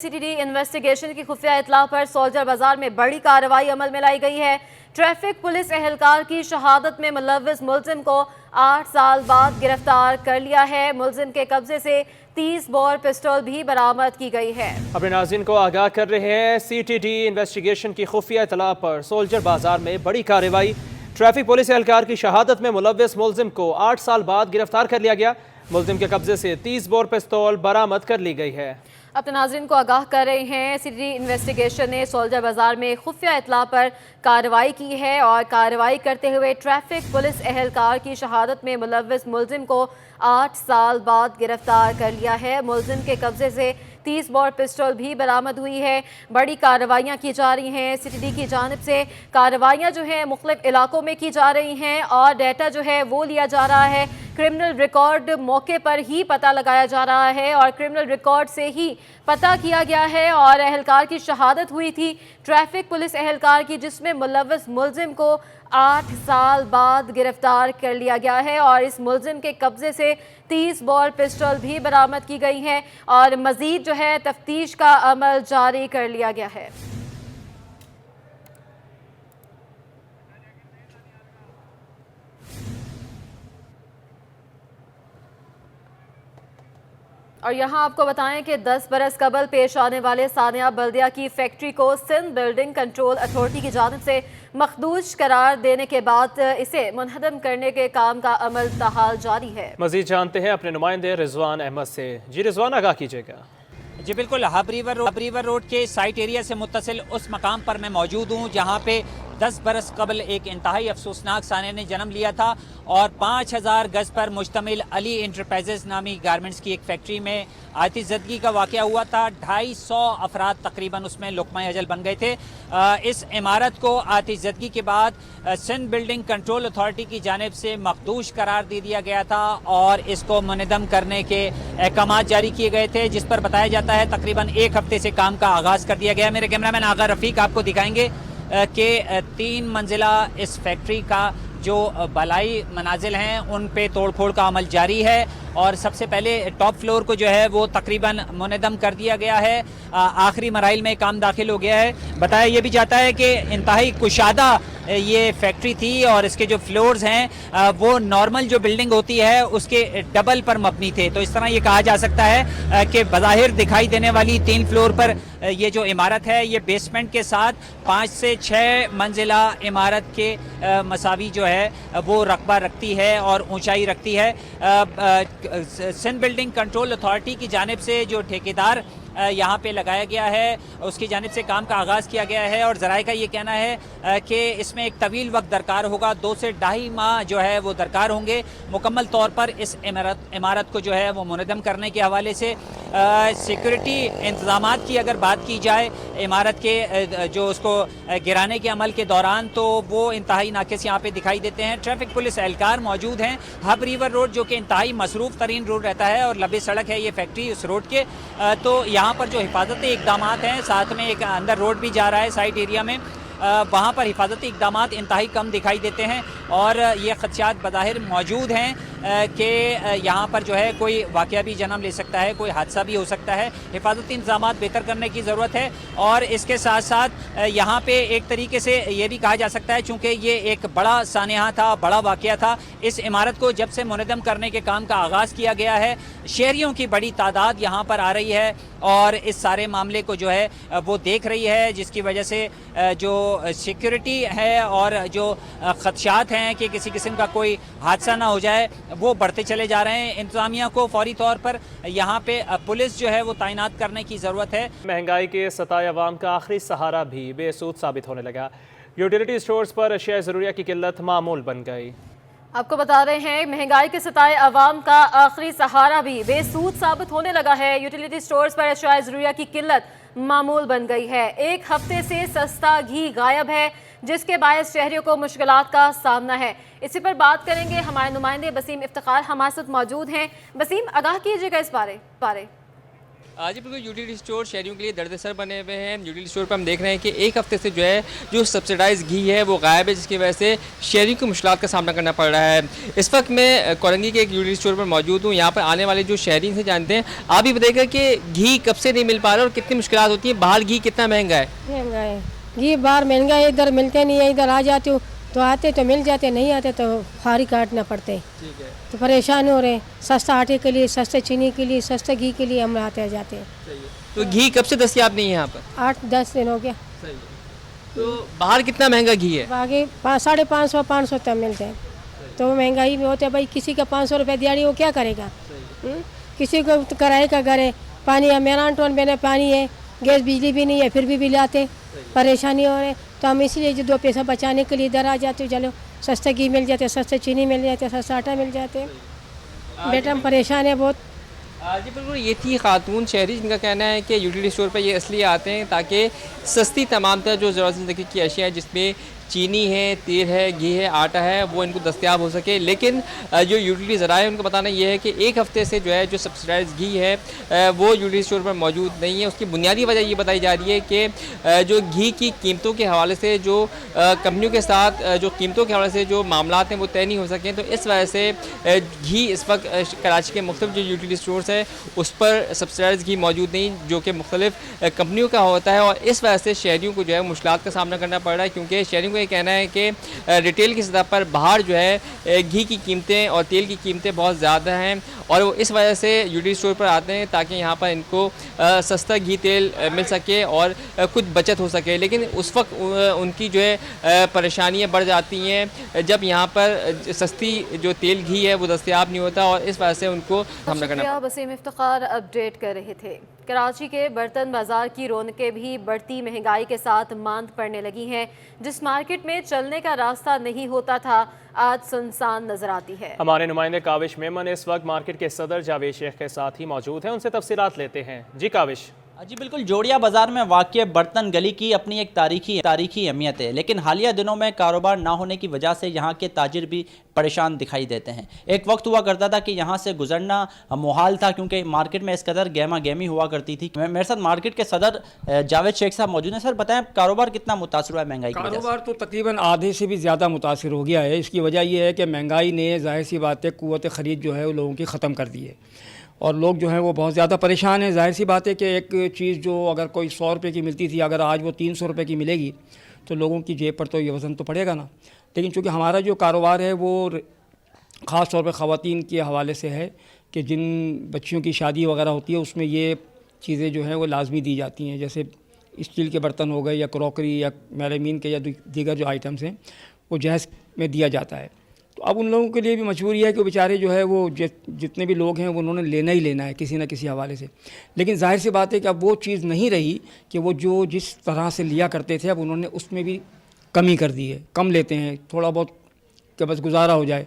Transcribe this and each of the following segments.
CTD investigation की खुफिया इतला पर सोल्जर बाजार में बड़ी कार्रवाई अमल में लाई गई है। ट्रैफिक पुलिस एहलकार की शहादत में मुलव्विस मुलजिम को 8 साल बाद गिरफ्तार कर लिया है। मुलजिम के कब्जे से 30 बोर पिस्टल भी बरामद की गई है। अपने नाज़रीन को आगाह कर रहे हैं, सीटीडी इन्वेस्टिगेशन की खुफिया इतला पर सोल्जर बाजार में बड़ी कार्रवाई। ट्रैफिक पुलिस एहलकार की शहादत में मुलव्विस मुलजिम को 8 साल बाद गिरफ्तार कर लिया गया। मुलजिम के कब्जे से 30 बोर पिस्तौल बरामद कर ली गई है। अपने नाज़रीन को आगाह कर रहे हैं, सीटीडी इन्वेस्टिगेशन ने सोल्जर बाजार में खुफिया इतला पर कार्रवाई की है और कार्रवाई करते हुए ट्रैफिक पुलिस एहलकार की शहादत में मुलव्विस मुलजिम को 8 साल बाद गिरफ्तार कर लिया है। मुलजिम के कब्जे से 30 बोर पिस्टल भी बरामद हुई है। बड़ी कार्रवाइयाँ की जा रही हैं। सीटीडी की जानिब से कार्रवाइयाँ जो हैं मुख्तलिफ इलाकों में की जा रही हैं और डाटा जो है वो लिया जा रहा है। क्रिमिनल रिकॉर्ड मौके पर ही पता लगाया जा रहा है और क्रिमिनल रिकॉर्ड से ही पता किया गया है और एहलकार की शहादत हुई थी ट्रैफिक पुलिस एहलकार की, जिसमें मुलव्विस मुलजिम को 8 साल बाद गिरफ्तार कर लिया गया है और इस मुलजिम के कब्जे से 30 बोर पिस्टल भी बरामद की गई हैं और मज़ीद जो है तफ्तीश का अमल जारी कर लिया गया है। और यहाँ आपको बताएं कि 10 बरस कबल पेश आने वाले सानिया बल्दिया की फैक्ट्री को सिंध बिल्डिंग कंट्रोल अथॉरिटी की जानिब से मखदूश करार देने के बाद इसे मुनहदम करने के काम का अमल ताहाल जारी है। मजीद जानते हैं अपने नुमाइंदे रिजवान अहमद से। जी रिजवान, आगाह कीजिएगा। जी बिल्कुल, हब रिवर रोड के साइट एरिया से मुत्तसिल उस मकाम पर मैं मौजूद हूँ जहाँ पे 10 बरस कबल एक इंतहाई अफसोसनाक सानिया ने जन्म लिया था और 5000 गज पर मुश्तमिल अली इंटरप्राइजेज नामी गारमेंट्स की एक फैक्ट्री में आतिशज़दगी का वाक़या हुआ था। 250 अफराद तकरीबन उसमें लुक़मा अजल बन गए थे। इस इमारत को आतिशज़दगी के बाद सिंध बिल्डिंग कंट्रोल अथॉरिटी की जानिब से मखदूश करार दे दिया गया था और इसको मुनहदम करने के अहकाम जारी किए गए थे, जिस पर बताया जाता है तकरीबन 1 हफ्ते से काम का आगाज़ कर दिया गया। मेरे कैमरामैन आगा रफ़ीक आपको दिखाएंगे कि 3 मंजिला इस फैक्ट्री का जो बलाई मनाजिल हैं उन पे तोड़ फोड़ का अमल जारी है और सबसे पहले टॉप फ्लोर को जो है वो तकरीबन मुनहदम कर दिया गया है। आखिरी मराइल में काम दाखिल हो गया है। बताया ये भी जाता है कि इंतहाई कुशादा ये फैक्ट्री थी और इसके जो फ्लोर्स हैं वो नॉर्मल जो बिल्डिंग होती है उसके डबल पर मबनी थे। तो इस तरह ये कहा जा सकता है कि बज़ाहिर दिखाई देने वाली 3 फ्लोर पर ये जो इमारत है ये बेसमेंट के साथ 5 से 6 मंजिला इमारत के मसावी जो है वो रकबा रखती है और ऊंचाई रखती है। सिंध बिल्डिंग कंट्रोल अथॉरिटी की जानिब से जो ठेकेदार यहाँ पे लगाया गया है उसकी जानिब से काम का आगाज़ किया गया है और ज़राए का ये कहना है कि इसमें एक तवील वक्त दरकार होगा, 2 से 2.5 माह जो है वो दरकार होंगे मुकम्मल तौर पर इस इमारत को जो है वो मुनहदम करने के हवाले से। सिक्योरिटी इंतज़ामात की अगर बात की जाए इमारत के जो उसको गिराने के अमल के दौरान, तो वो इंतहाई नाक़िस यहाँ पे दिखाई देते हैं। ट्रैफिक पुलिस एहलकार मौजूद हैं। हब रिवर रोड जो कि इंतहाई मसरूफ़ तरीन रोड रहता है और लंबी सड़क है ये फैक्ट्री उस रोड के, तो यहाँ पर जो हिफाजती इक़दाम हैं, साथ में एक अंदर रोड भी जा रहा है साइड एरिया में, वहाँ पर हिफाजती इक़दाम इंतहाई कम दिखाई देते हैं और ये ख़दशात बज़ाहिर मौजूद हैं कि यहाँ पर जो है कोई वाक़या भी जन्म ले सकता है, कोई हादसा भी हो सकता है। हिफाजती इंतज़ाम बेहतर करने की ज़रूरत है और इसके साथ साथ यहाँ पे एक तरीके से ये भी कहा जा सकता है चूँकि ये एक बड़ा सानिया था, बड़ा वाक़या था, इस इमारत को जब से मुनहदम करने के काम का आगाज़ किया गया है शहरियों की बड़ी तादाद यहाँ पर आ रही है और इस सारे मामले को जो है वो देख रही है, जिसकी वजह से जो सिक्योरिटी है और जो ख़दशात हैं कि किसी किस्म का कोई हादसा ना हो जाए वो बढ़ते चले जा रहे हैं। इंतज़ामिया को फौरी तौर पर यहाँ पे पुलिस जो है वो तैनात करने की ज़रूरत है। महंगाई के सताए अवाम का आखिरी सहारा भी बेसूद साबित होने लगा। यूटिलिटी स्टोर्स पर अशिया ज़रूरिया की किल्लत मामूल बन गई। आपको बता रहे हैं महंगाई के सताए अवाम का आखिरी सहारा भी बेसूद साबित होने लगा है। यूटिलिटी स्टोर्स पर अशिया ज़रूरिया की किल्लत मामूल बन गई है। 1 हफ्ते से सस्ता घी गायब है, जिसके बायस शहरियों को मुश्किलात का सामना है। इसी पर बात करेंगे, हमारे नुमाइंदे बसीम इफ्तिखार हमारे साथ मौजूद हैं। बसीम, आगाह कीजिएगा इस बारे। جی بالکل یوٹیلیٹی اسٹور شہریوں کے لیے درد سر بنے ہوئے ہیں. یوٹیلیٹی اسٹور پر ہم دیکھ رہے ہیں کہ ایک ہفتے سے جو ہے جو سبسڈائز گھی ہے وہ غائب ہے, جس کی وجہ سے شہریوں کو مشکلات کا سامنا کرنا پڑ رہا ہے. اس وقت میں کورنگی کے ایک یوٹیلیٹی اسٹور پر موجود ہوں. یہاں پر آنے والے جو شہری سے جانتے ہیں, آپ بھی بتائیے گا کہ گھی کب سے نہیں مل پا رہا اور کتنی مشکلات ہوتی ہیں. باہر گھی کتنا مہنگا ہے؟ مہنگا ہے گھی, باہر مہنگا ہے, ادھر ملتے نہیں ہے. ادھر آ جاتے ہو تو آتے تو مل جاتے, نہیں آتے تو خاری کاٹنا پڑتے. ٹھیک ہے, تو پریشان ہو رہے ہیں. سستا آٹے کے لیے, سستے چینی کے لیے, سستے گھی کے لیے ہم آتے جاتے ہیں. صحیح ہے. تو گھی کب سے دستیاب نہیں ہے یہاں پر؟ 8-10 دن ہو گیا. صحیح ہے. تو باہر کتنا مہنگا گھی ہے؟ باقی 550 تک ملتے ہیں. تو مہنگائی بھی ہوتے ہے بھائی. کسی کا 500 روپے دیہڑی وہ کیا کرے گا؟ کسی کو کرائے کا گھر ہے, پانی ہے, میران ٹون میں پانی ہے, گیس بجلی بھی نہیں ہے, پھر بھی بل آتے, پریشانی ہو رہے. تو ہم اسی لیے جو 2 پیسہ بچانے کے لیے ادھر آ جاتے, چلو سستے گھی مل جاتے, سستے چینی مل جاتے, سستا آٹا مل جاتے. بیٹا ہم پریشان ہیں بہت. جی بالکل, یہ تھی خاتون شہری جن کا کہنا ہے کہ یوٹیلیٹی اسٹور پہ یہ اس لیے آتے ہیں تاکہ سستی تمام تر جو ضرورت زندگی کی اشیاء ہے, جس میں چینی ہے, تیل ہے, گھی ہے, آٹا ہے, وہ ان کو دستیاب ہو سکے. لیکن جو یوٹیلیٹی ذرائع ہیں ان کا بتانا یہ ہے کہ ایک ہفتے سے جو ہے جو سبسڈائز گھی ہے وہ یوٹیلیٹی اسٹور پر موجود نہیں ہے. اس کی بنیادی وجہ یہ بتائی جا رہی ہے کہ جو گھی کی قیمتوں کے حوالے سے جو کمپنیوں کے ساتھ جو قیمتوں کے حوالے سے جو معاملات ہیں وہ طے نہیں ہو سکیں. تو اس وجہ سے گھی اس وقت کراچی کے مختلف جو یوٹیلیٹی اسٹورس ہیں اس پر سبسڈائز گھی موجود نہیں, جو کہ مختلف کمپنیوں کا ہوتا ہے. اور اس وجہ سے شہریوں کو جو ہے مشکلات کا سامنا کرنا پڑ رہا ہے, کیونکہ شہریوں کو یہ کہنا ہے کہ ریٹیل کی سطح پر باہر جو ہے گھی کی قیمتیں اور تیل کی قیمتیں بہت زیادہ ہیں, اور وہ اس وجہ سے یوٹیلیٹی اسٹور پر آتے ہیں تاکہ یہاں پر ان کو سستا گھی تیل مل سکے اور کچھ بچت ہو سکے. لیکن اس وقت ان کی جو ہے پریشانیاں بڑھ جاتی ہیں جب یہاں پر سستی جو تیل گھی ہے وہ دستیاب نہیں ہوتا, اور اس وجہ سے ان کو سامنا کرنا پڑتا ہے. وسیم افتخار اپڈیٹ کر رہے تھے. کراچی کے برتن بازار کی رونقیں بھی بڑھتی مہنگائی کے ساتھ ماند پڑنے لگی ہیں. جس مارکیٹ میں چلنے کا راستہ نہیں ہوتا تھا آج سنسان نظر آتی ہے. ہمارے نمائندے کاوش میمن اس وقت مارکیٹ کے صدر جاوید شیخ کے ساتھ ہی موجود ہیں, ان سے تفصیلات لیتے ہیں. جی کاوش. جی بالکل, جوڑیا بازار میں واقع برتن گلی کی اپنی ایک تاریخی اہمیت ہے, لیکن حالیہ دنوں میں کاروبار نہ ہونے کی وجہ سے یہاں کے تاجر بھی پریشان دکھائی دیتے ہیں. ایک وقت ہوا کرتا تھا کہ یہاں سے گزرنا محال تھا, کیونکہ مارکیٹ میں اس قدر گہما گہمی ہوا کرتی تھی. میرے ساتھ مارکیٹ کے صدر جاوید شیخ صاحب موجود ہیں. سر بتائیں کاروبار کتنا متاثر ہوا ہے مہنگائی کی وجہ سے؟ کاروبار تو تقریباً آدھے سے بھی زیادہ متاثر ہو گیا ہے. اس کی وجہ یہ ہے کہ مہنگائی نے ظاہر سی بات ہے قوت خرید جو ہے وہ لوگوں کی ختم کر دی ہے, اور لوگ جو ہیں وہ بہت زیادہ پریشان ہیں. ظاہر سی بات ہے کہ ایک چیز جو اگر کوئی 100 روپے کی ملتی تھی, اگر آج وہ 300 روپے کی ملے گی تو لوگوں کی جیب پر تو یہ وزن تو پڑے گا نا. لیکن چونکہ ہمارا جو کاروبار ہے وہ خاص طور پہ خواتین کے حوالے سے ہے کہ جن بچیوں کی شادی وغیرہ ہوتی ہے اس میں یہ چیزیں جو ہیں وہ لازمی دی جاتی ہیں, جیسے اسٹیل کے برتن ہو گئے یا کروکری یا میلامین کے یا دیگر جو آئٹمس ہیں وہ جہیز میں دیا جاتا ہے. تو اب ان لوگوں کے لیے بھی مجبوری ہے کہ بیچارے جو ہے وہ جتنے بھی لوگ ہیں وہ انہوں نے لینا ہی لینا ہے کسی نہ کسی حوالے سے. لیکن ظاہر سی بات ہے کہ اب وہ چیز نہیں رہی کہ وہ جو جس طرح سے لیا کرتے تھے, اب انہوں نے اس میں بھی کمی کر دی ہے, کم لیتے ہیں تھوڑا بہت کہ بس گزارا ہو جائے.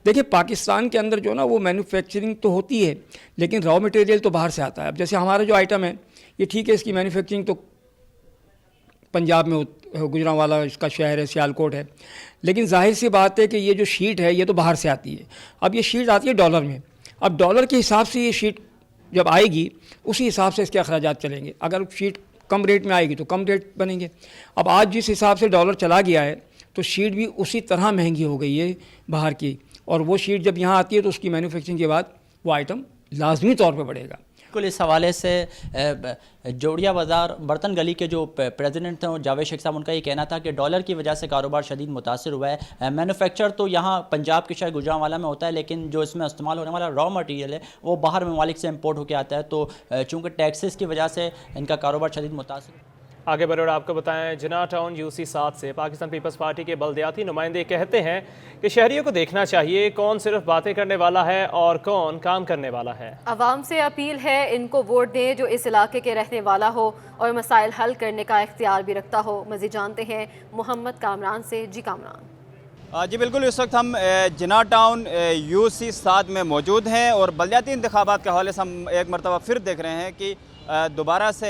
دیکھیں پاکستان کے اندر جو نا وہ مینوفیکچرنگ تو ہوتی ہے لیکن را مٹیریل تو باہر سے آتا ہے. اب جیسے ہمارا جو آئٹم ہے یہ ٹھیک ہے, اس کی مینوفیکچرنگ تو پنجاب میں گجرانوالا اس کا شہر ہے, سیالکوٹ ہے, لیکن ظاہر سی بات ہے کہ یہ جو شیٹ ہے یہ تو باہر سے آتی ہے. اب یہ شیٹ آتی ہے ڈالر میں, اب ڈالر کے حساب سے یہ شیٹ جب آئے گی اسی حساب سے اس کے اخراجات چلیں گے. اگر شیٹ کم ریٹ میں آئے گی تو کم ریٹ بنیں گے. اب آج جس حساب سے ڈالر چلا گیا ہے تو شیٹ بھی اسی طرح مہنگی ہو گئی ہے باہر کی, اور وہ شیٹ جب یہاں آتی ہے تو اس کی مینوفیکچرنگ کے بعد وہ آئٹم لازمی طور پہ بڑھے گا. بالکل, اس حوالے سے جوڑیا بازار برتن گلی کے جو پریزیڈنٹ تھے جاوید شیخ صاحب, ان کا یہ کہنا تھا کہ ڈالر کی وجہ سے کاروبار شدید متاثر ہوا ہے. مینوفیکچر تو یہاں پنجاب کے شہر گجرانوالا میں ہوتا ہے, لیکن جو اس میں استعمال ہونے والا را مٹیریل ہے وہ باہر ممالک سے امپورٹ ہو کے آتا ہے. تو چونکہ ٹیکسز کی وجہ سے ان کا کاروبار شدید متاثر. آگے بڑھے اور آپ کو بتائیں, جناح ٹاؤن UC 7 سے پاکستان پیپلز پارٹی کے بلدیاتی نمائندے کہتے ہیں کہ شہریوں کو دیکھنا چاہیے کون صرف باتیں کرنے والا ہے اور کون کام کرنے والا ہے. عوام سے اپیل ہے ان کو ووٹ دیں جو اس علاقے کے رہنے والا ہو اور مسائل حل کرنے کا اختیار بھی رکھتا ہو. مزید جانتے ہیں محمد کامران سے. جی کامران. جی بالکل, اس وقت ہم جناح ٹاؤن UC 7 میں موجود ہیں اور بلدیاتی انتخابات کے حوالے سے ہم ایک مرتبہ پھر دیکھ رہے ہیں کہ دوبارہ سے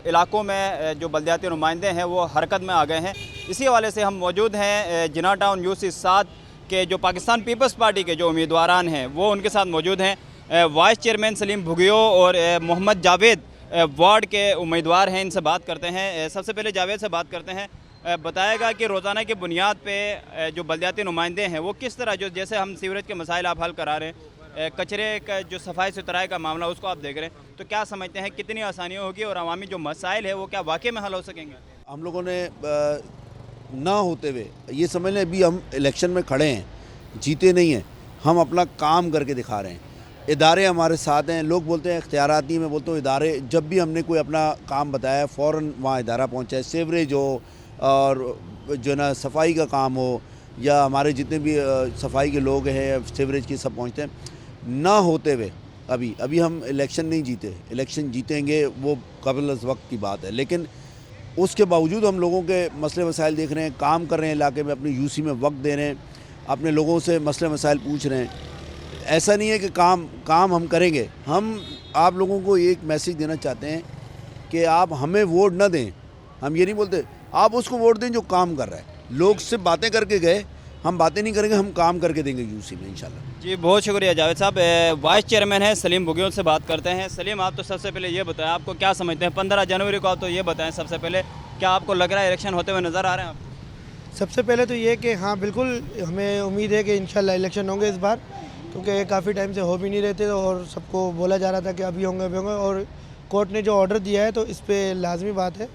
علاقوں میں جو بلدیاتی نمائندے ہیں وہ حرکت میں آ گئے ہیں. اسی حوالے سے ہم موجود ہیں جناح ٹاؤن UC 7 کے جو پاکستان پیپلز پارٹی کے جو امیدواران ہیں وہ ان کے ساتھ موجود ہیں. वाइस चेयरमैन सलीम भुगियो और मोहम्मद जावेद वार्ड के उम्मीदवार हैं, इनसे बात करते हैं। सबसे पहले जावेद से बात करते हैं, बताएगा कि रोज़ाना की बुनियाद पे जो बलदियाती नुमाइंदे हैं वो किस तरह, जो जैसे हम सीवरेज के मसाइल आप हल करा रहे हैं, कचरे का जो सफाई सुथराई का मामला उसको आप देख रहे हैं, तो क्या समझते हैं कितनी आसानी होगी और अवामी जो मसाइल है वो क्या वाकई में हल हो सकेंगे? हम लोगों ने ना होते हुए ये समझ लें अभी हम इलेक्शन में खड़े हैं, जीते नहीं हैं, हम अपना काम करके दिखा रहे हैं। इदारे हमारे साथ हैं। लोग बोलते हैं इख्तियाराती, मैं बोलता हूँ इदारे, जब भी हमने कोई अपना काम बताया फ़ौरन वहाँ इदारा पहुँचा है। सीवरेज हो और जो ना सफाई का काम हो या हमारे जितने भी सफाई के लोग हैं सीवरेज के सब पहुँचते हैं। ना होते हुए अभी हम इलेक्शन नहीं जीते, इलेक्शन जीतेंगे वो कबल अज़ वक्त की बात है, लेकिन उसके बावजूद हम लोगों के मसले मसाइल देख रहे हैं, काम कर रहे हैं, इलाके में अपनी यूसी में वक्त दे रहे हैं, अपने लोगों से मसले मसाइल पूछ रहे हैं। ऐसा नहीं है कि काम हम करेंगे। हम आप लोगों को एक मैसेज देना चाहते हैं कि आप हमें वोट न दें। हम ये नहीं बोलते, आप उसको वोट दें जो काम कर रहा है। लोग सिर्फ बातें करके गए, हम बातें नहीं करेंगे, हम काम करके देंगे यूसी में इंशाल्लाह। जी बहुत शुक्रिया जावेद साहब। वाइस चेयरमैन है सलीम भुगियों से बात करते हैं। सलीम, आप तो सबसे पहले ये बताएं, आपको क्या समझते हैं 15 जनवरी को, आप तो ये बताएं सबसे पहले, क्या आपको लग रहा है इलेक्शन होते हुए नज़र आ रहे हैं आप? सबसे पहले तो ये कि हाँ बिल्कुल हमें उम्मीद है कि इंशाल्लाह इलेक्शन होंगे इस बार, क्योंकि काफ़ी टाइम से हो भी नहीं रहे थे और सबको बोला जा रहा था कि अभी होंगे अभी होंगे, और कोर्ट ने जो ऑर्डर दिया है तो इस पर लाजमी बात है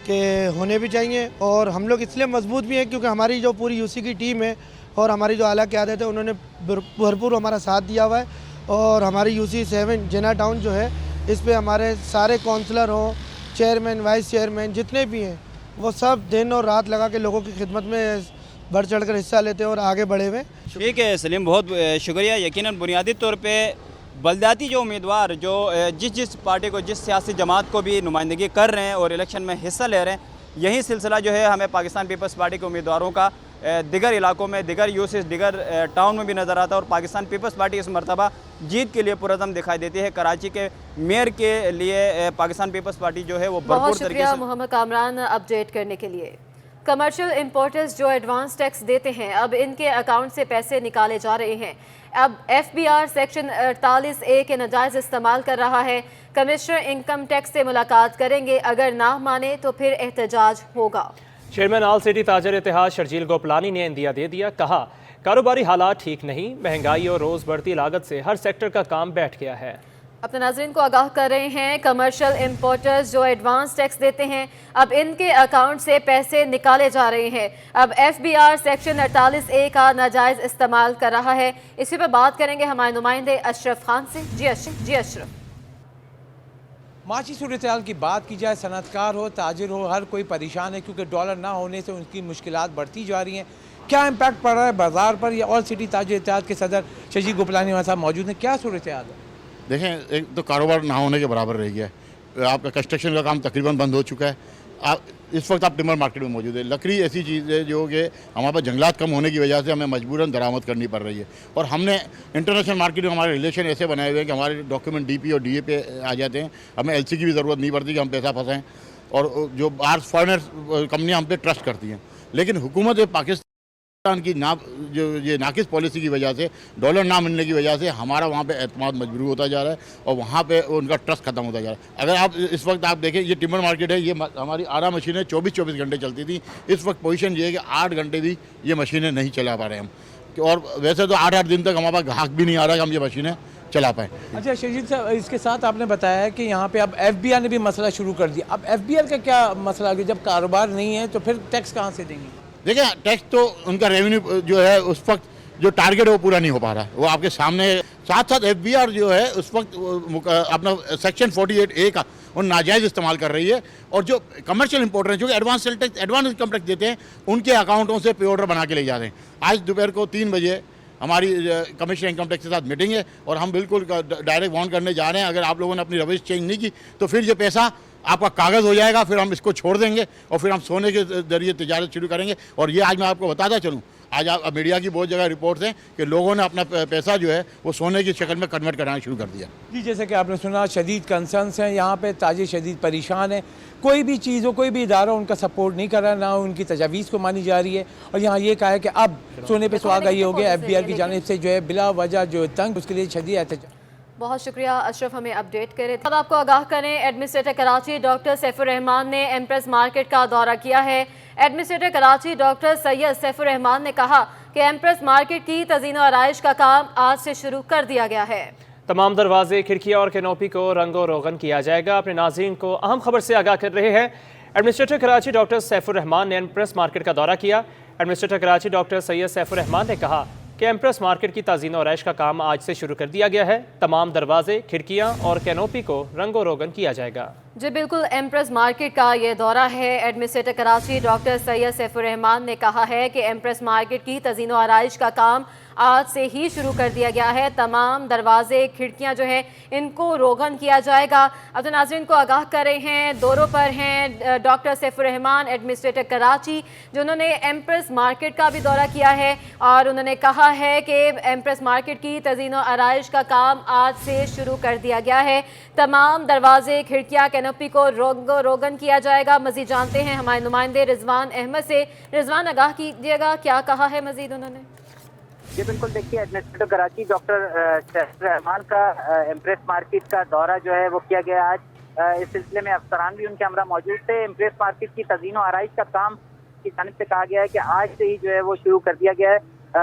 कि होने भी चाहिए। और हम लोग इसलिए मजबूत भी हैं क्योंकि हमारी जो पूरी यूसी की टीम है और हमारी जो आला क़यादत है उन्होंने भरपूर हमारा साथ दिया हुआ है। और हमारी यूसी 7 जिना टाउन जो है, इस पर हमारे सारे काउंसलर हों, चेयरमैन, वाइस चेयरमैन जितने भी हैं, वो सब दिन और रात लगा के लोगों की खिदमत में बढ़ चढ़ कर हिस्सा लेते हैं और आगे बढ़े हुए। ठीक है सलीम, बहुत शुक्रिया। यकीनन बुनियादी तौर पे बलदियाती जो उम्मीदवार जो जिस पार्टी को, जिस सियासी जमात को भी नुमाइंदगी कर रहे हैं और इलेक्शन में हिस्सा ले रहे हैं, यही सिलसिला जो है हमें पाकिस्तान पीपल्स पार्टी के उम्मीदवारों का दिगर इलाकों में, दिगर यूसीज, दिगर टाउन में भी नज़र आता है। और पाकिस्तान पीपल्स पार्टी इस मरतबा जीत के लिए पुरअज़म दिखाई देती है। कराची के मेयर के लिए पाकिस्तान पीपल्स पार्टी जो है वो भरपूर तरीके से। मोहम्मद कामरान अपडेट करने के लिए। कमर्शियल इंपोर्टर्स जो एडवांस टैक्स देते हैं, अब इनके अकाउंट से पैसे निकाले जा रहे हैं। अब FBR सेक्शन 48A के नाजायज़ इस्तेमाल कर रहा है। कमिश्नर इनकम टैक्स से मुलाकात करेंगे, अगर ना माने तो फिर एहतजाज होगा। चेयरमैन ऑल सिटी ताजर इत्तेहाद शर्जील गोपलानी ने इंदिया दे दिया, कहा कारोबारी हालात ठीक नहीं, महंगाई और रोज़ बढ़ती लागत से हर सेक्टर का काम बैठ गया है। अपने नाज़रीन को आगाह कर रहे हैं, कमर्शियल इंपोर्टर्स जो एडवांस टैक्स देते हैं, अब इनके अकाउंट से पैसे निकाले जा रहे हैं। अब FBR सेक्शन 48A का नाजायज़ इस्तेमाल कर रहा है। इसी पर बात करेंगे हमारे नुमाइंदे अशरफ खान से। जी अशरफ। माशी सूरत हाल की बात की जाए, सनतकार हो, ताजिर हो, हर कोई परेशान है क्योंकि डॉलर ना होने से उनकी मुश्किलात बढ़ती जा रही हैं। क्या इम्पैक्ट पड़ रहा है बाज़ार पर? ये ऑल सिटी ताजिर इत्तेहाद के सदर शर्जील गोपलानी हमारे साथ मौजूद हैं। क्या सूरत हाल है? देखें, एक तो कारोबार ना होने के बराबर रह गया है। आपका कंस्ट्रक्शन का काम तकरीबन बंद हो चुका है। इस वक्त आप टिम्बर मार्केट में मौजूद है। लकड़ी ऐसी चीज़ है जो कि हमारे पास जंगलात कम होने की वजह से हमें मजबूरन दरामद करनी पड़ रही है। और हमने इंटरनेशनल मार्केट में हमारे रिलेशन ऐसे बनाए हुए हैं कि हमारे डॉक्यूमेंट DP और DA पे आ जाते हैं। हमें LC की भी ज़रूरत नहीं पड़ती कि हम पैसा फंसाएँ, और जो बाहर फॉरेनर कंपनियाँ हम पे ट्रस्ट करती हैं। लेकिन हुकूमत पाकिस्तान की जो ये नाकिस पॉलिसी की वजह से, डॉलर ना मिलने की वजह से हमारा वहाँ पे एतमाद मजबूर होता जा रहा है और वहाँ पे उनका ट्रस्ट खत्म होता जा रहा है। अगर आप इस वक्त आप देखें, ये टिम्बर मार्केट है, ये हमारी आरा मशीनें 24 घंटे चलती थी। इस वक्त पोजीशन ये है कि 8 घंटे भी ये मशीनें नहीं चला पा रहे हम। और वैसे तो 8 दिन तक हमारे पास ग्राहक भी नहीं आ रहा कि हम ये मशीनें चला पाएँ। अच्छा शर्जील साहब, इसके साथ आपने बताया है कि यहाँ पे अब FBR ने भी मसला शुरू कर दिया। अब FBR का क्या मसला है? जब कारोबार नहीं है तो फिर टैक्स कहाँ से देंगे? देखिए, टैक्स तो उनका रेवेन्यू जो है उस वक्त जो टारगेट है वो पूरा नहीं हो पा रहा है, वो आपके सामने। साथ साथ FBR जो है उस वक्त अपना सेक्शन 48A का वो नाजायज़ इस्तेमाल कर रही है। और जो कमर्शियल इंपोर्टर हैं जो कि एडवांस इनकम टैक्स देते हैं, उनके अकाउंटों से पे ऑर्डर बना के ले जा रहे हैं। आज दोपहर को 3 बजे हमारी कमिश्नर इनकम टैक्स के साथ मीटिंग है और हम बिल्कुल डायरेक्ट वार्न करने जा रहे हैं, अगर आप लोगों ने अपनी रवैश चेंज नहीं की तो फिर ये पैसा आपका कागज़ हो जाएगा, फिर हम इसको छोड़ देंगे और फिर हम सोने के ज़रिए तिजारत शुरू करेंगे। और ये आज मैं आपको बताता चलूँ, आज आप मीडिया की बहुत जगह रिपोर्ट्स हैं कि लोगों ने अपना पैसा जो है वो सोने की शक्ल में कन्वर्ट कराना शुरू कर दिया। जी, जैसे कि आपने सुना, शदीद कंसर्न्स हैं यहाँ पे, ताजिर शदीद परेशान है। कोई भी चीज़ हो, कोई भी इदारा उनका सपोर्ट नहीं कर रहा, ना उनकी तजावीज़ को मानी जा रही है। और यहाँ ये कहा है कि अब सोने पे सुहागा ये हो गया, FBR की जानिब से जो है बिला वजह जो तंग, उसके लिए शदीद एहतजाज। बहुत शुक्रिया अशरफ, हमें अपडेट करें। अब आपको आगाह करें, एडमिनिस्ट्रेटर कराची डॉक्टर सैफुर रहमान ने एम्प्रेस मार्केट का दौरा किया है। एडमिनिस्ट्रेटर कराची डॉक्टर सैयद सैफुर रहमान ने कहा कि एम्प्रेस मार्केट की तज़ीन व आराइश का काम आज से शुरू कर दिया गया है। तमाम दरवाजे, खिड़कियाँ और कैनोपी को रंगो रोगन किया जाएगा। अपने नाज़रीन को अहम खबर से आगाह कर रहे हैं। एडमिनिस्ट्रेटर कराची डॉक्टर सैफुर रहमान ने एम्प्रेस मार्केट का दौरा किया। एडमिनिस्ट्रेटर कराची डॉक्टर सैयद सैफुर रहमान ने कहा कि एम्प्रेस मार्केट की तज़ीन और आराइश का काम आज से शुरू कर दिया गया है। तमाम दरवाजे, खिड़कियाँ और कैनोपी को रंगो रोगन किया जाएगा। जी बिल्कुल, एम्प्रेस मार्केट का ये दौरा है। एडमिनिस्ट्रेटर कराची डॉक्टर सैयद सैफुर रहमान ने कहा है कि एम्प्रेस मार्केट की तज़ीन और आराइश का काम आज से ही शुरू कर दिया गया है। तमाम दरवाजे, खिड़कियां जो हैं इनको रोगन किया जाएगा। अब तो नाज़रीन को आगाह कर रहे हैं, दौरों पर हैं डॉक्टर सैफुर रहमान एडमिनिस्ट्रेटर कराची, जिन्होंने एम्प्रेस मार्केट का भी दौरा किया है और उन्होंने कहा है कि एम्प्रेस मार्केट की तज़ीन और आराइश का काम आज से शुरू कर दिया गया है। तमाम दरवाजे, खिड़कियाँ, कैनोपी को रोगन किया जाएगा। मज़ीद जानते हैं हमारे नुमाइंदे रिजवान अहमद से। रिजवान, आगाह कीजिएगा, क्या कहा है मज़ीद उन्होंने? जी बिल्कुल, देखिए एडमिनिस्ट्रेटर कराची डॉक्टर सैफुर रहमान का एम्प्रेस मार्केट का दौरा जो है वो किया गया आज। इस सिलसिले में अफसरान भी उनके हमरा मौजूद थे। एम्प्रेस मार्केट की तज़ीन और आराइश का काम की जानिब से कहा गया है कि आज से ही जो है वो शुरू कर दिया गया है।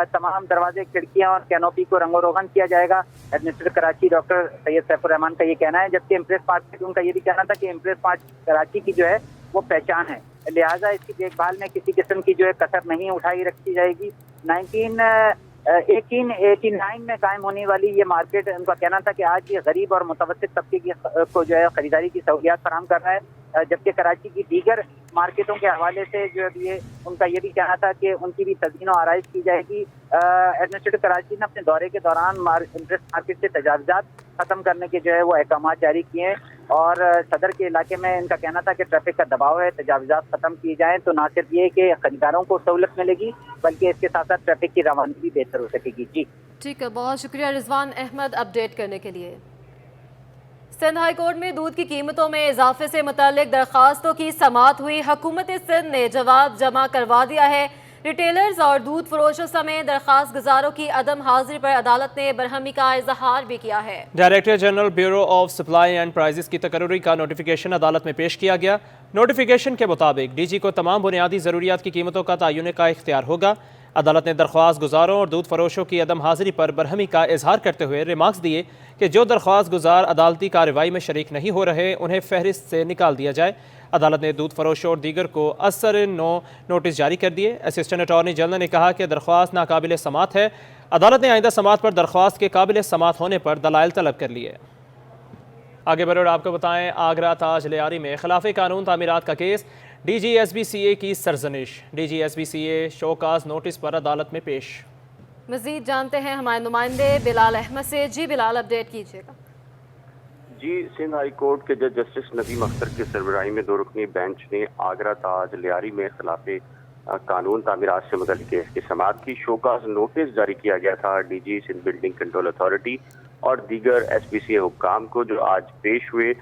तमाम दरवाजे, खिड़कियां और कैनोपी को रंगो रोगन किया जाएगा। एडमिनिस्ट्रेटर कराची डॉक्टर सैयद सैफुर रहमान का ये कहना है, जबकि एम्प्रेस मार्केट उनका ये भी कहना था कि एम्प्रेस मार्केट कराची की जो है वो पहचान है, लिहाजा इसकी देखभाल में किसी किस्म की जो है कसर नहीं उठाई रखी जाएगी। 1889 में कायम होने वाली ये मार्केट, उनका कहना था कि आज ये गरीब और मुतवस्सित तबके की को जो है खरीदारी की सहूलियात फराहम कर रहा है, जबकि कराची की दीगर मार्केटों के हवाले से जो ये उनका ये भी कहना था कि उनकी भी तज़ीन और आराइश की जाएगी। एडमिनिस्ट्रेटर कराची ने अपने दौरे के दौरान एम्प्रेस मार्केट से तजावुज़ात ख़त्म करने के जो है वो अहकाम जारी किए और सदर के इलाके में इनका कहना था कि ट्रैफिक का दबाव है, तजावुज़ात ख़त्म किए जाएँ तो ना सिर्फ ये कि खरीदारों को सहूलत मिलेगी बल्कि इसके साथ साथ ट्रैफिक की रवानगी भी बेहतर हो सकेगी। जी ठीक है, बहुत शुक्रिया रिजवान अहमद अपडेट करने के लिए। सिंध हाई कोर्ट में दूध की कीमतों में इजाफे से मुताल्लिक दरख्वास्तों की समाअत हुई। हुकूमत सिंध ने जवाब जमा करवा दिया है। रिटेलर्स और दूध फरोशों समेत दरख्वास्त गुजारों की अदम हाजिरी पर अदालत ने बरहमी का इजहार भी किया है। Director general bureau of supply and prices की तकर्री का नोटिफिकेशन अदालत में पेश किया गया। नोटिफिकेशन के मुताबिक डीजी को तमाम बुनियादी ज़रूरियात की कीमतों का तयन का इख्तियार होगा। अदालत ने दरख्वास्त गुजारों और दूध फरोशों की अदम हाजिरी पर बरहमी का इजहार करते हुए रिमार्क्स दिए कि जो दरख्वास्त गुजार अदालती कार्रवाई में शरीक नहीं हो रहे उन्हें फहरिस्त से निकाल दिया जाए। अदालत ने दूध फरोशों और दीगर को असर नो नोटिस जारी कर दिए। असिस्टेंट अटॉर्नी जनरल ने कहा कि दरख्वास्त नाकाबिल समाअत है। अदालत ने आइंदा समाअत पर दरख्वास्त के काबिल समाअत होने पर दलाइल तलब कर लिए। आगे बढ़े और आपको बताएं, आगरा ताज लियारी में खिलाफ कानून तामीरात का केस, DGSBCA की सरजनिश। DGSBCA शोकाज नोटिस पर अदालत में पेश। मज़ीद जानते हैं हमारे नुमाइंदे बिलाल अहमद से। जी बिलाल, अपडेट कीजिएगा। जी, सिंध हाई कोर्ट के जज जस्टिस नदीम अख्तर की सरबराही में 2 रुकनी बेंच ने आगरा ताज लियारी में खिलाफ कानून तामीरात से मुतल्लिक़ केस की समाअत की। शोकाज नोटिस जारी किया गया था DG Sindh building control authority और दीगर SBCA हुक्काम को, जो आज पेश हुए।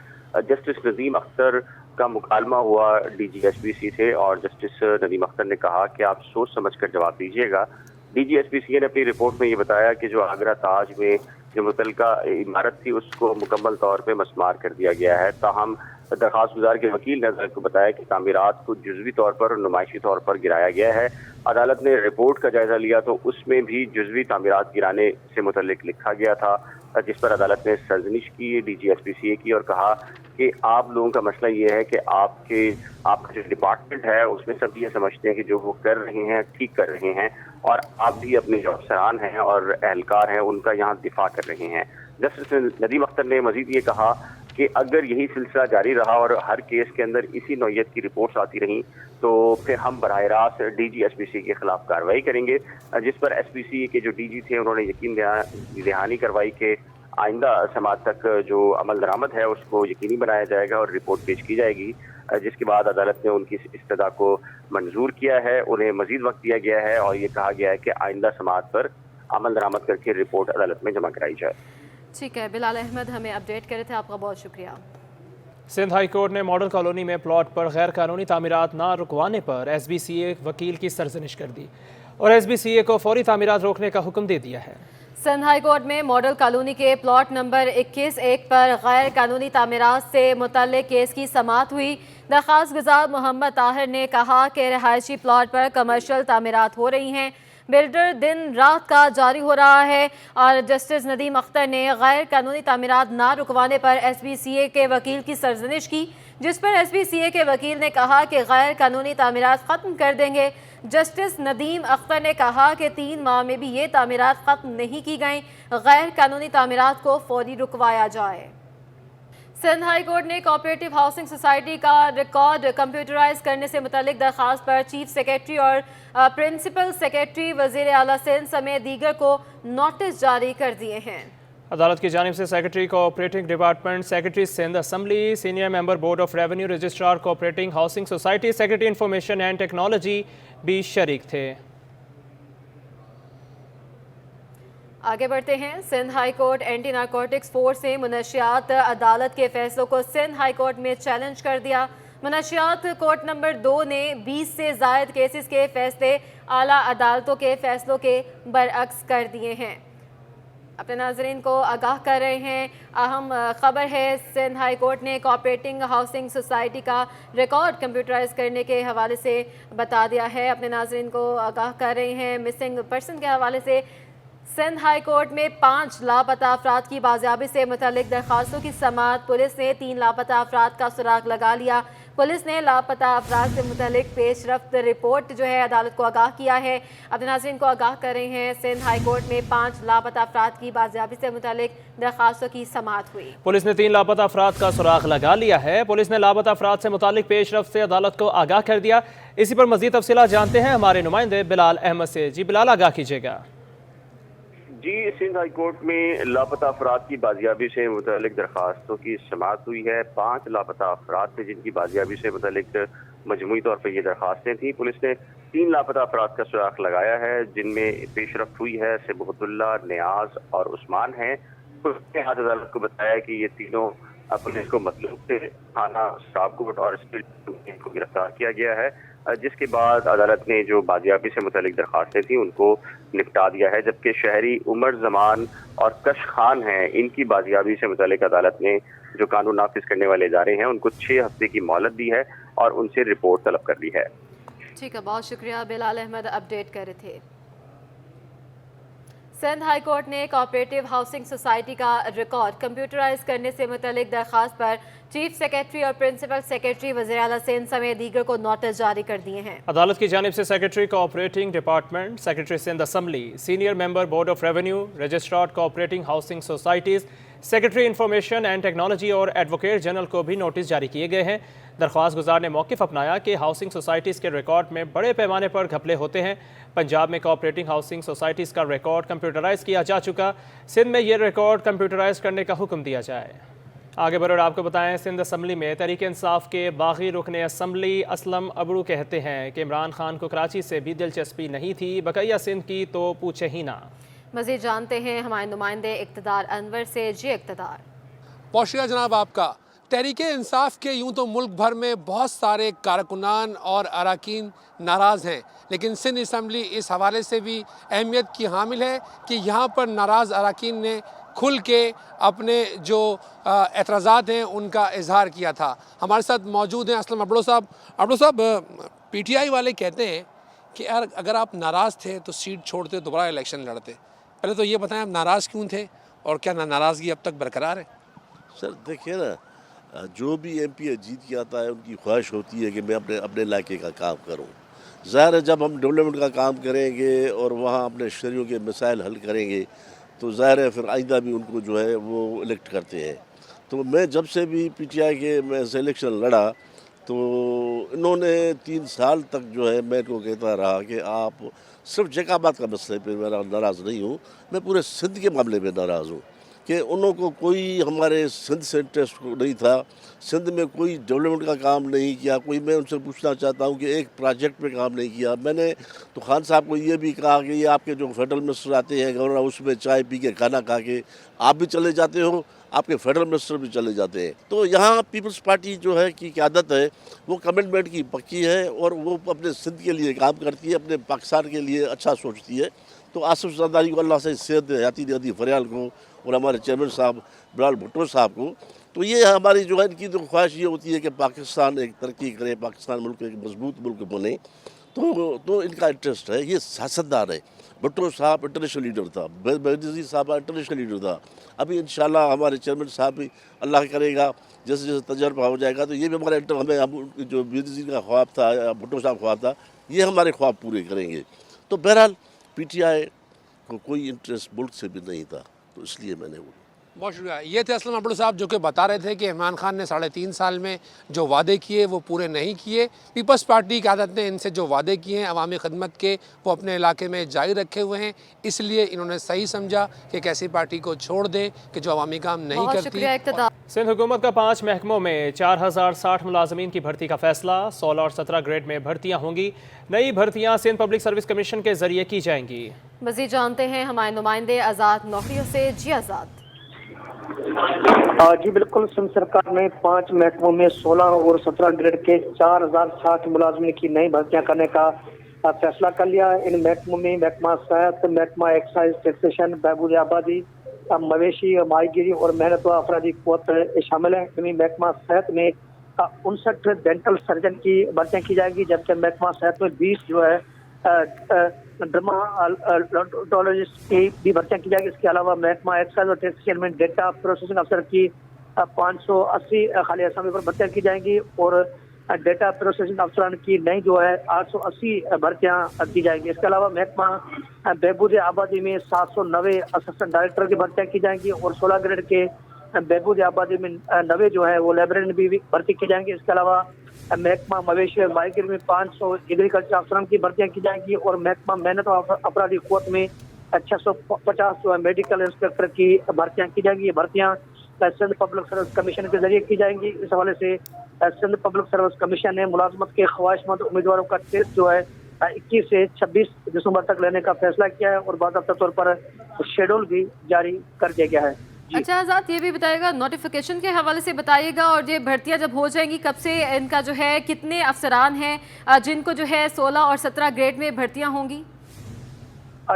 जस्टिस नदीम अख्तर का मुकालमा हुआ DGSBC से और जस्टिस नदीम अख्तर ने कहा कि आप सोच समझ कर जवाब दीजिएगा। DGSBC ने अपनी रिपोर्ट में ये बताया कि जो आगरा ताज में जो मुतल्लिका इमारत थी उसको मुकम्मल तौर पे मस्मार कर दिया गया है। ताहम दरख्वास्त गुजार के वकील ने अदालत को बताया कि तामीरात को जुज़वी तौर पर और नुमाइशी तौर पर गिराया गया है। अदालत ने रिपोर्ट का जायजा लिया तो उसमें भी जुज़वी तामीरात गिराने से मुतल्लिक लिखा गया था, जिस पर अदालत ने सरजनिश की DGSBCA की और कहा कि आप लोगों का मसला ये है कि आपका जो डिपार्टमेंट है उसमें सब ये समझते हैं कि जो वो कर रहे हैं ठीक कर रहे हैं और आप भी अपने जो अफसरान हैं और एहलकार हैं उनका यहाँ दिफा कर रहे हैं। जस्टिस नदीम अख्तर ने मजीद ये कहा कि अगर यही सिलसिला जारी रहा और हर केस के अंदर इसी नौयत की रिपोर्ट्स आती रहीं तो फिर हम बराह रास्त DGSBCA के खिलाफ कार्रवाई करेंगे, जिस पर SBCA के जो DG थे उन्होंने यकीन दहानी करवाई कि आइंदा समाअत तक जो अमल दरामद है उसको यकीनी बनाया जाएगा और रिपोर्ट पेश की जाएगी, जिसके बाद अदालत ने उनकी इस्तदा को मंजूर किया है। उन्हें मजीद वक्त दिया गया है और ये कहा गया है कि आइंदा समाअत पर अमल दरामद करके रिपोर्ट अदालत में जमा कराई जाए। ठीक है, बिलाल अहमद हमें अपडेट करे थे, आपका बहुत शुक्रिया। सिंध हाई कोर्ट ने मॉडल कॉलोनी में प्लॉट पर गैर कानूनी तामीरात ना रुकवाने पर SBCA वकील की सरजनिश कर दी और SBCA को फौरी तामीरात रोकने का हुक्म दे दिया है। सिंध हाई कोर्ट में मॉडल कॉलोनी के प्लॉट नंबर 21-1 पर गैर कानूनी तामीरात से मुतल्लिक केस की समाअत हुई। दरख्वास्त गुजार मोहम्मद ताहिर ने कहा कि रिहायशी प्लॉट पर कमर्शियल तामीरात हो रही हैं, बिल्डर दिन रात का जारी हो रहा है और जस्टिस नदीम अख्तर ने गैर कानूनी तामीरात ना रुकवाने पर SBCA के वकील की सरजनिश की, जिस पर SBCA के वकील ने कहा कि गैर कानूनी तामीरात ख़त्म कर देंगे। जस्टिस नदीम अख्तर ने कहा कि 3 माह में भी ये तामीरात ख़त्म नहीं की गईं, गैर कानूनी तामीरात को फौरी रुकवाया जाए। सिंध हाई कोर्ट ने कोऑपरेटिव हाउसिंग सोसाइटी का रिकॉर्ड कंप्यूटराइज करने से मुतल्लिक दरख्वास्त पर चीफ सेक्रेटरी और प्रिंसिपल सेक्रेटरी वज़ीर आला सिंध समेत दीगर को नोटिस जारी कर दिए हैं। अदालत की जानिब से secretary cooperating department, secretary Sindh assembly, senior member board of revenue, registrar cooperating housing society, secretary information and technology भी शरीक थे। आगे बढ़ते हैं। Sindh high court anti narcotics force ने मुनशियात अदालत के फैसलों को सिंध हाई कोर्ट में चैलेंज कर दिया। मुनशियात कोर्ट नंबर 2 ने 20 से ज़ायद केसेस के फैसले आला अदालतों के फैसलों के बरअक्स कर दिए हैं। अपने नाज़रीन को आगाह कर रहे हैं, अहम ख़बर है, सिंध हाई कोर्ट ने कोऑपरेटिंग हाउसिंग सोसाइटी का रिकॉर्ड कंप्यूटराइज करने के हवाले से बता दिया है। अपने नाज़रीन को आगाह कर रहे हैं, मिसिंग पर्सन के हवाले से सिंध हाई कोर्ट में 5 लापता अफराद की बाजियाबी से मुतल्लिक दरख्वास्तों की समाअत। पुलिस ने 3 लापता अफराद का सुराग लगा लिया। पुलिस ने लापता अफराद से मुतल्लिक पेशरफ्त रिपोर्ट जो है अदालत को आगाह किया है। अपने नाज़रीन को आगाह कर रहे हैं, सिंध हाई कोर्ट में 5 लापता अफराद की बाजियाबी से मुतल्लिक दरख्वास्तों की समाअत हुई। पुलिस ने 3 लापता अफराद का सुराग लगा लिया है। पुलिस ने लापता अफराद से मुतल्लिक पेशरफ्त से अदालत को आगाह कर दिया। इसी पर मज़ीद तफसीलात जानते हैं हमारे नुमाइंदे बिलाल अहमद से। जी बिलाल, आगाह कीजिएगा। जी, सिंध हाई कोर्ट में लापता अफराद की बाजियाबी से मुतल्लिक दरख्वास्तों की समाअत हुई है। 5 लापता अफराद थे जिनकी बाजियाबी से मुतल्लिक मजमूई तौर पर ये दरख्वास्तें थी। पुलिस ने 3 लापता अफराद का सुराग लगाया है, जिनमें पेशरफ्त हुई है सिबगतुल्लाह, नियाज और उस्मान हैं। पुलिस ने आज अदालत को बताया कि ये तीनों पुलिस को मतलूब थे। थाना स्टाफकोट और स्टील को गिरफ्तार किया गया है, जिसके बाद अदालत ने जो बाजियाबी से मुतल्लिक दरख्वास्तें थी उनको निपटा दिया है। जबकि शहरी उमर जमान और कश खान हैं, इनकी बाजियाबी से मुतल्लिक अदालत ने जो कानून नाफिज करने वाले इदारे हैं उनको 6 हफ्ते की मोहलत दी है और उनसे रिपोर्ट तलब कर ली है। ठीक है, बहुत शुक्रिया बिलाल अहमद, अपडेट कर रहे थे। सिंध हाई कोर्ट ने कोऑपरेटिव हाउसिंग सोसाइटी का रिकॉर्ड कंप्यूटराइज करने से मुतल्लिक दरख्वास्त पर चीफ सेक्रेटरी और प्रिंसिपल सेक्रेटरी वज़ीर आला सिंध समेत दीगर को नोटिस जारी कर दिए हैं। अदालत की जानिब से secretary cooperating department, secretary Sindh assembly, senior member board of revenue, registrar cooperating housing societies, secretary information and technology और एडवोकेट जनरल को भी नोटिस जारी किए गए हैं। दरख्वास्त गुजार ने मौक़िफ़ अपनाया कि हाउसिंग सोसाइटीज़ के रिकॉर्ड में बड़े पैमाने पर घपले होते हैं। पंजाब में कोऑपरेटिंग हाउसिंग सोसाइटीज़ का रिकॉर्ड कंप्यूटराइज़ किया जा चुका, सिंध में ये रिकॉर्ड कंप्यूटराइज़ करने का हुक्म दिया जाए। आगे बढ़ आपको बताएं, सिंध असम्बली में तहरीक इंसाफ के बागी रुकन असम्बली असलम अबड़ू कहते हैं कि इमरान खान को कराची से भी दिलचस्पी नहीं थी, बकैया सिंध की तो पूछे ही ना। मज़ीद जानते हैं हमारे नुमाइंदे इक़्तिदार अनवर से। जी इक़्तिदार। बहुत शुक्रिया जनाब आपका। तहरीक इंसाफ के यूँ तो मुल्क भर में बहुत सारे कारकुनान और अरकान नाराज़ हैं, लेकिन सिंध असम्बली इस हवाले से भी अहमियत की हामिल है कि यहाँ पर नाराज़ अरकान ने खुल के अपने जो एतराज़ात हैं उनका इजहार किया था। हमारे साथ मौजूद हैं असलम अबड़ो साहब। अबड़ो साहब, PTI वाले कहते हैं कि यार अगर आप नाराज़ थे तो सीट छोड़ते, दोबारा इलेक्शन लड़ते। पहले तो ये बताएं, आप नाराज़ क्यों थे और क्या नाराज़गी अब तक बरकरार है? सर देखिए ना, जो भी MP जीत के आता है उनकी ख्वाहिश होती है कि मैं अपने इलाके का काम करूं। ज़ाहिर है जब हम डेवलपमेंट का काम करेंगे और वहाँ अपने शहरियों के मसाइल हल करेंगे तो ज़ाहिर है फिर आइंदा भी उनको जो है वो इलेक्ट करते हैं। तो मैं जब से भी PTI के मैं से इलेक्शन लड़ा तो इन्होंने 3 साल तक जो है मैं को कहता रहा कि आप सिर्फ जैकाबाद का मसले पे मैं नाराज़ नहीं हूँ, मैं पूरे सिंध के मामले में नाराज़ हूँ कि उनको कोई हमारे सिंध से इंटरेस्ट नहीं था। सिंध में कोई डेवलपमेंट का काम नहीं किया कोई। मैं उनसे पूछना चाहता हूँ कि एक प्रोजेक्ट पे काम नहीं किया। मैंने तो खान साहब को ये भी कहा कि ये आपके जो फेडरल मिनिस्टर आते हैं गवर्नर हाउस में चाय पी के खाना खा के आप भी चले जाते हो, आपके फेडरल मिनिस्टर भी चले जाते हैं। तो यहाँ पीपल्स पार्टी जो है की क़यादत है वो कमिटमेंट की पक्की है और वो अपने सिंध के लिए काम करती है, अपने पाकिस्तान के लिए अच्छा सोचती है। तो आसिफ ज़रदारी को अल्लाह से सेहत हयाती दे दी, फरियाल को और हमारे चेयरमैन साहब बिलाल भुट्टो साहब को। तो ये हमारी जो है इनकी तो ख्वाहिश ये होती है कि पाकिस्तान एक तरक्की करे, पाकिस्तान मुल्क एक मजबूत मुल्क बने, तो इनका इंटरेस्ट है। ये सियासतदान है। भुट्टो साहब इंटरनेशनल लीडर था, बेनज़ीर साहब इंटरनेशनल लीडर था। अभी इंशाल्लाह हमारे चेयरमैन साहब भी अल्लाह करेगा जैसे जैसे तजर्बा हो जाएगा तो ये भी हमारा हमें जो बेनज़ीर का ख्वाब था, भुट्टो साहब ख्वाब था, ये हमारे ख्वाब पूरे करेंगे। तो बहरहाल PTI को कोई इंटरेस्ट मुल्क से भी नहीं था, तो इसलिए मैंने वो। बहुत शुक्रिया। ये थे असलम अब्दुल साहब जो कि बता रहे थे कि इमरान खान ने 3.5 साल में जो वादे किए वो पूरे नहीं किए। पीपल्स पार्टी की आदत ने इनसे जो वादे किए हैं अवामी खदमत के वो अपने इलाके में जारी रखे हुए हैं, इसलिए इन्होंने सही समझा कि एक ऐसी पार्टी को छोड़ दें कि जो अवामी काम नहीं करती। सिंध हुकूमत का 5 महकमों में 4060 मुलाजमीन की भर्ती का फैसला। 16 और 17 ग्रेड में भर्तियाँ होंगी। नई भर्तियाँ सिंध पब्लिक सर्विस कमीशन के जरिए की जाएंगी। मज़ीद जानते हैं हमारे नुमाइंदे आज़ाद नौकरियों से। जी आज़ाद। जी बिल्कुल, सिंध सरकार ने 5 महकमों में 16 और 17 ग्रेड के 4060 मुलाजमीन की नई भर्तियां करने का फैसला कर लिया। इन महकमों में महकमा सेहत, महकमा एक्साइज टैक्सेशन, बहबूद आबादी, मवेशी, माहीगिरी और मेहनत व अफरादी क़ुव्वत शामिल है। इनमें महकमा सेहत में 59 डेंटल सर्जन की भर्तियां की जाएगी, जबकि महकमा सेहत में 20 जो है डर्माटोलॉजिस्ट की भी भर्तियां की जाएगी। इसके अलावा महकमा एक्साइज और टैक्सेशन में डेटा प्रोसेसिंग अफसर की 580 खाली असामी पर भर्तियां की जाएंगी और डेटा प्रोसेसिंग अफसरान की नई जो है 880 भर्तियां की जाएंगी। इसके अलावा महकमा बहबूद आबादी में 790 असिस्टेंट डायरेक्टर की भर्तियां की जाएंगी और 16 ग्रेड के बहबूद आबादी में 90 जो है वो लाइब्रेरियन भी भर्ती की जाएंगी। इसके अलावा महकमा मवेशी और माहीगिरी में 500 एग्रीकल्चर अफसरान की भर्तियां की जाएंगी और महकमा मेहनत और अपराधी क़ुव्वत में 650 जो है मेडिकल इंस्पेक्टर की भर्तियां की जाएंगी। ये भर्तियां सिंध पब्लिक सर्विस कमीशन के जरिए की जाएंगी। इस हवाले से सिंध पब्लिक सर्विस कमीशन ने मुलाजमत के ख्वाहिशमंद उम्मीदवारों का टेस्ट जो है 21 से 26 दिसंबर तक लेने का फैसला किया है और बाकायदा तौर पर शेड्यूल भी जारी कर दिया गया है। अच्छा आज़ाद, ये भी बताइएगा नोटिफिकेशन के हवाले से बताइएगा, और ये भर्तियां जब हो जाएंगी कब से इनका जो है कितने अफसरान हैं जिनको जो है 16 और 17 ग्रेड में भर्तियां होंगी?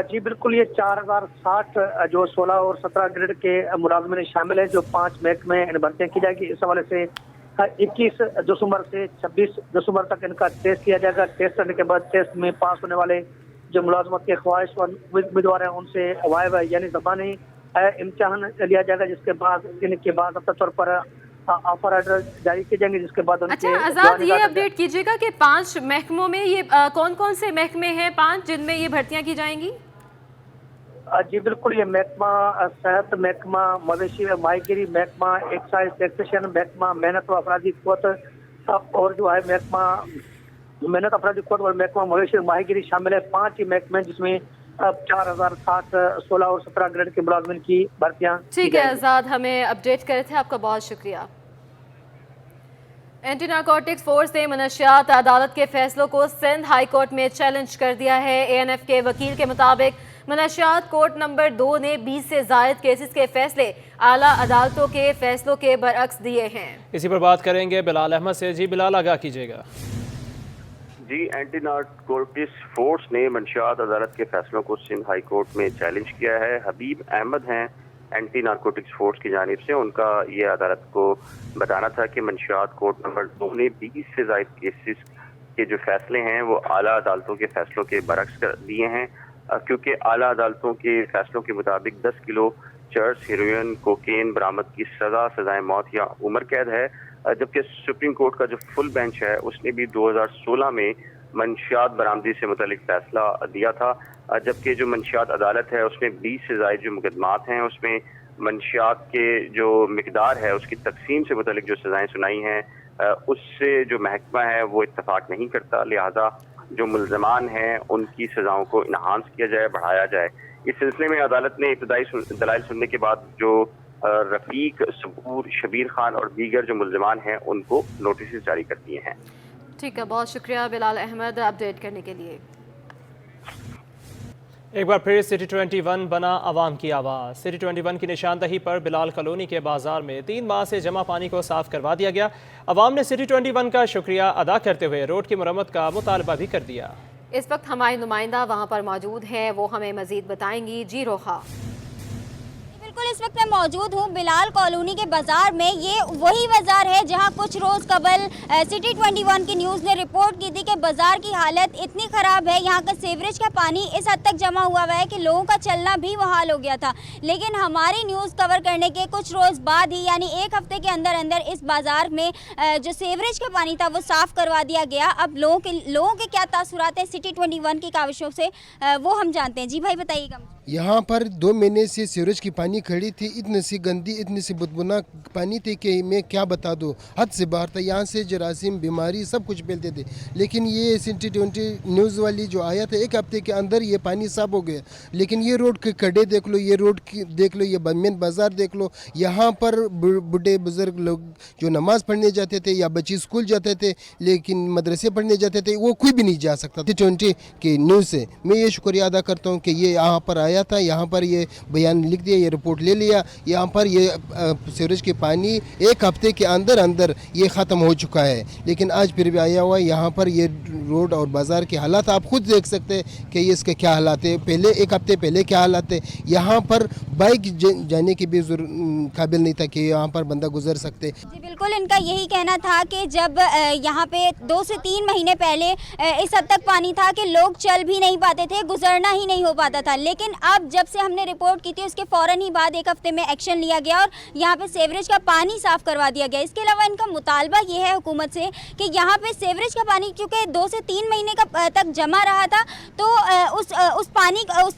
जी बिल्कुल, ये 4060 जो 16 और 17 ग्रेड के मुलाजमीन शामिल है, जो 5 महकमे इन भर्तियां की जाएगी। इस हवाले से 21 दिसंबर से 26 दिसंबर तक इनका टेस्ट किया जाएगा। टेस्ट करने के बाद टेस्ट में पास होने वाले जो मुलाजमत के ख्वाहिशमंद उम्मीदवार हैं उनसे वाइवा यानी ज़बानी इम्तिहान लिया जाएगा, जिसके बाद इनके बाद अब तौर पर ऑफर ऑर्डर जारी किए जाएंगे, जिसके बाद अच्छा आज़ाद ये अपडेट कीजिएगा कि 5 महकमों में ये कौन कौन से महकमे हैं 5 जिनमें ये भर्तियां की जाएंगी? जी बिल्कुल, ये महकमा सेहत, महकमा मवेशी व माहीगिरी, महकमा एक्साइज टैक्सेशन, महकमा मेहनत व अफरादी क़ुव्वत और जो है महकमा मेहनत अफरादी क़ुव्वत और महकमा मवेशी व माहीगिरी शामिल है। 5 ही महकमे जिसमें 4060 16 और 17 ग्रेड के मुलाजमीन की भर्तियां। ठीक है आज़ाद, हमें अपडेट करे थे, आपका बहुत शुक्रिया। एंटी नारकोटिक्स फोर्स ने मनशियात अदालत के फैसलों को सिंध हाई कोर्ट में चैलेंज कर दिया है। ANF के वकील के मुताबिक मनशियात कोर्ट नंबर 2 ने 20 से ज़ायद केसेस के फैसले आला अदालतों के फैसलों के बरअक्स दिए हैं। इसी पर बात करेंगे बिलाल अहमद से। जी बिलाल, आगाह कीजिएगा। जी, एंटी नारकोटिक्स फोर्स ने मंशियात अदालत के फैसलों को सिंध हाई कोर्ट में चैलेंज किया है। हबीब अहमद हैं एंटी नारकोटिक्स फोर्स की जानिब से, उनका ये अदालत को बताना था कि मंशियात कोर्ट नंबर 2 ने 20 से ज़ायद केसेस के जो फैसले हैं वो आला अदालतों के फैसलों के बरअक्स कर दिए हैं, क्योंकि आला अदालतों के फैसलों के मुताबिक 10 किलो चर्स, हेरोइन, कोकेन बरामद की सज़ाए मौत या उम्र कैद है, जबकि सुप्रीम कोर्ट का जो फुल बेंच है उसने भी 2016 में मंशियात बरामदी से मुतालिक फैसला दिया था, जबकि जो मंशियात अदालत है उसने 20 से ज़ायद जो मुकदमात हैं उसमें मंशियात के जो मिकदार है उसकी तकसीम से मुतालिक जो सज़ाएँ सुनाई हैं उससे जो महकमा है वो इत्तफाक नहीं करता। लिहाजा जो मुल्ज़मान हैं उनकी सज़ाओं को इन्हांस किया जाए, बढ़ाया जाए। इस सिलसिले में अदालत ने इब्तदाई दलाइल सुनने के बाद जो रफ़ीक, सबूर, शबीर खान और दीगर जो मुल्ज़मान हैं उनको नोटिस जारी कर दिए हैं। ठीक है, बहुत शुक्रिया बिलाल अहमद अपडेट करने के लिए। एक बार फिर सिटी 21 बना आवाम की आवाज़। सिटी 21 की निशानदही पर बिलाल कॉलोनी के बाजार में 3 माह से जमा पानी को साफ करवा दिया गया। आवाम ने सिटी 21 का शुक्रिया अदा करते हुए रोड की मरम्मत का मुतालबा भी कर दिया। اس وقت ہمارے نمائندہ وہاں پر موجود ہیں، وہ ہمیں مزید بتائیں گی۔ جی روخا۔ بالکل، اس وقت میں موجود ہوں بلال کالونی کے بازار میں۔ یہ وہی بازار ہے جہاں کچھ روز قبل سٹی 21 کی نیوز نے رپورٹ کی تھی کہ بازار کی حالت اتنی خراب ہے، یہاں کا سیوریج کا پانی اس حد تک جمع ہوا ہے کہ لوگوں کا چلنا بھی محال ہو گیا تھا۔ لیکن ہماری نیوز کور کرنے کے کچھ روز بعد ہی، یعنی ایک ہفتے کے اندر اس بازار میں جو سیوریج کا پانی تھا وہ صاف کروا دیا گیا۔ اب لوگوں کے کیا تاثرات ہیں سٹی 21 کی کاوشوں سے، وہ ہم جانتے ہیں۔ جی بھائی بتائیے گا۔ یہاں پر 2 مہینے سے سیوریج کی پانی کھڑی تھی، اتنی سی گندی، اتنی سی بدبونا پانی تھی کہ میں کیا بتا دوں، حد سے باہر تھا۔ یہاں سے جراثیم، بیماری سب کچھ پھیلتے تھے، لیکن یہ سٹی 20 نیوز والی جو آیا تھا ایک ہفتے کے اندر یہ پانی صاف ہو گیا۔ لیکن یہ روڈ کے کھڈے دیکھ لو، یہ روڈ دیکھ لو، یہ مین بازار دیکھ لو، یہاں پر بوڑھے بزرگ لوگ جو نماز پڑھنے جاتے تھے یا بچے اسکول جاتے تھے لیکن مدرسے پڑھنے جاتے تھے، وہ کوئی بھی نہیں جا سکتا تھا۔ 20 کی نیوز سے میں یہ شکریہ ادا کرتا ہوں کہ یہ یہاں پر آیا تھا، یہاں پر یہ بیان لکھ دیا، یہ رپورٹ لے لیا، یہاں پر یہ سیوریج کے پانی ایک ہفتے کے اندر یہ ختم ہو چکا ہے۔ لیکن آج پھر بھی آیا ہوا ہے، یہاں پر یہ روڈ اور بازار کے حالات آپ خود دیکھ سکتے ہیں کہ اس کے کیا حالات ہیں، پہلے ایک ہفتے پہلے کیا حالات ہیں۔ یہاں پر بائک جانے کی بھی قابل نہیں تھا کہ یہاں پر بندہ گزر سکتے۔ جی بالکل، ان کا یہی کہنا تھا کہ جب یہاں پہ 2 سے 3 مہینے پہلے اس حد تک پانی تھا کہ لوگ چل بھی نہیں پاتے تھے، گزرنا ہی نہیں ہو پاتا تھا۔ لیکن اب جب سے ہم نے رپورٹ کی تھی اس کے فوراً ہی بعد ایک ہفتے میں ایکشن لیا گیا اور یہاں پہ سیوریج کا پانی صاف کروا دیا گیا۔ اس کے علاوہ ان کا مطالبہ یہ ہے حکومت سے کہ یہاں پہ سیوریج کا پانی کیونکہ 2 سے 3 مہینے تک جمع رہا تھا، تو اس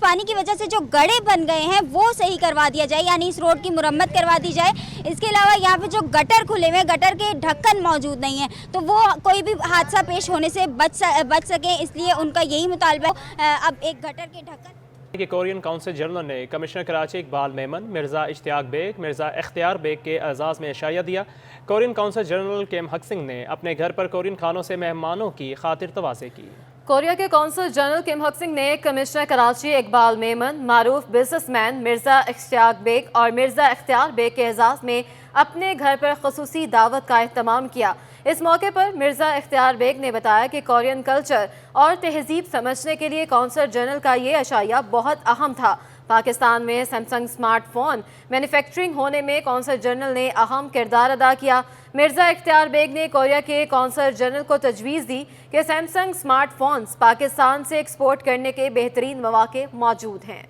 پانی کی وجہ سے جو گڑھے بن گئے ہیں وہ صحیح کروا دیا جائے، یعنی اس روڈ کی مرمت کروا دی جائے۔ اس کے علاوہ یہاں پہ جو گٹر کھلے ہوئے ہیں، گٹر کے ڈھکن موجود نہیں ہیں، تو وہ کوئی بھی حادثہ پیش ہونے سے بچ سکے، اس لیے ان کا یہی مطالبہ ہے۔ اب ایک گٹر کے ڈھکن کہ کورین کونسل جنرل نے کمشنر کراچی اقبال میمن، مرزا اشتیاق بیگ، مرزا اختیار بیگ کے اعزاز میں عشائیہ دیا۔ کورین کونسل جنرل کیم ہک سنگھ نے اپنے گھر پر کورین خانوں سے مہمانوں کی خاطر تواضع کی۔ کوریا کے کونسل جنرل کیم ہک سنگھ نے کمشنر کراچی اقبال میمن، معروف بزنس مین مرزا اشتیاق بیگ اور مرزا اختیار بیگ کے اعزاز میں اپنے گھر پر خصوصی دعوت کا اہتمام کیا۔ اس موقع پر مرزا اختیار بیگ نے بتایا کہ کورین کلچر اور تہذیب سمجھنے کے لیے کونسل جنرل کا یہ عشائیہ بہت اہم تھا۔ پاکستان میں سیمسنگ سمارٹ فون مینوفیکچرنگ ہونے میں کونسل جنرل نے اہم کردار ادا کیا۔ مرزا اختیار بیگ نے کوریا کے کونسل جنرل کو تجویز دی کہ سیمسنگ سمارٹ فونز پاکستان سے ایکسپورٹ کرنے کے بہترین مواقع موجود ہیں۔